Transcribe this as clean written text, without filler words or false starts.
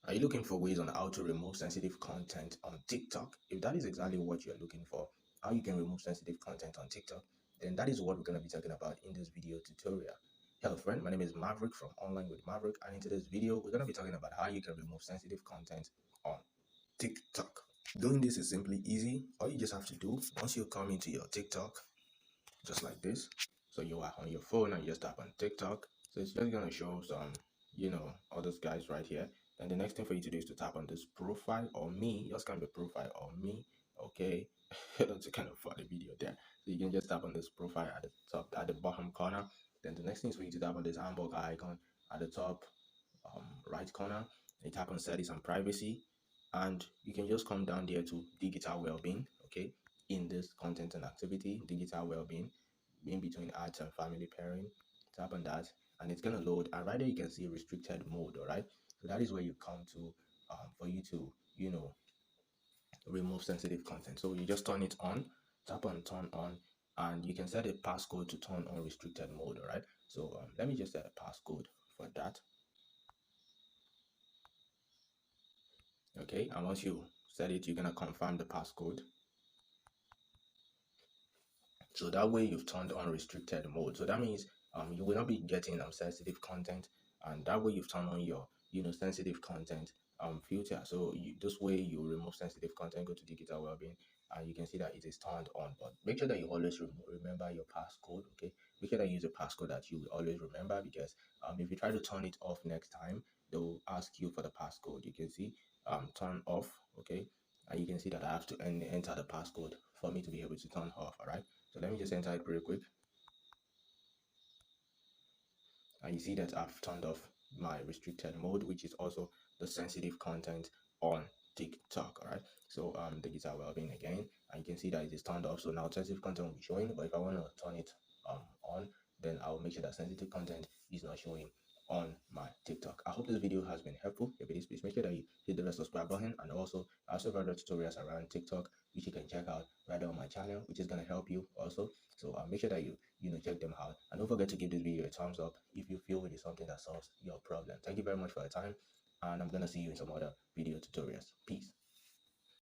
Are you looking for ways on how to remove sensitive content on TikTok? If that is exactly what you're looking for, how you can remove sensitive content on TikTok, then that is what we're going to be talking about in this video tutorial. Hello friend, my name is Maverick from Online with Maverick, and in today's video, we're going to be talking about how you can remove sensitive content on TikTok. Doing this is simply easy. All you just have to do, once you come into your TikTok, just like this, so you are on your phone and you just tap on TikTok. So it's just going to show some, all those guys right here. And the next thing for you to do is to tap on this profile or me, just kind of a profile or me, okay? That's a kind of funny video there. So you can just tap on this profile at the top, at the bottom corner. Then the next thing is for you to tap on this hamburger icon at the top right corner. You tap on settings and privacy, and you can just come down there to digital well-being, okay? In this content and activity, digital well-being, in between ads and family pairing, tap on that, and it's gonna load. And right there, you can see restricted mode. All right, so that is where you come to for you to remove sensitive content. So you just turn it on, tap on turn on, and you can set a passcode to turn on restricted mode. All right, so let me just set a passcode for that. Okay, and once you set it, you're gonna confirm the passcode. So that way you've turned on restricted mode. So that means you will not be getting sensitive content, and that way you've turned on your sensitive content filter. So this way you remove sensitive content. Go to digital wellbeing, and you can see that it is turned on. But make sure that you always remember your passcode. Okay, make sure that you use a passcode that you will always remember, because if you try to turn it off next time, they will ask you for the passcode. You can see turn off. Okay, and you can see that I have to enter the passcode for me to be able to turn off. All right, so let me just enter it real quick, and you see that I've turned off my restricted mode, which is also the sensitive content on TikTok. All right, so digital wellbeing again, and you can see that it is turned off. So now sensitive content will be showing, but if I want to turn it on, then I'll make sure that sensitive content is not showing on my TikTok. I hope this video has been helpful. If it is, please make sure that you hit the red subscribe button, and also I have several other tutorials around TikTok which you can check out right on my channel, which is going to help you also. So make sure that you check them out, and don't forget to give this video a thumbs up if you feel it is something that solves your problem. Thank you very much for your time, and I'm gonna see you in some other video tutorials. Peace.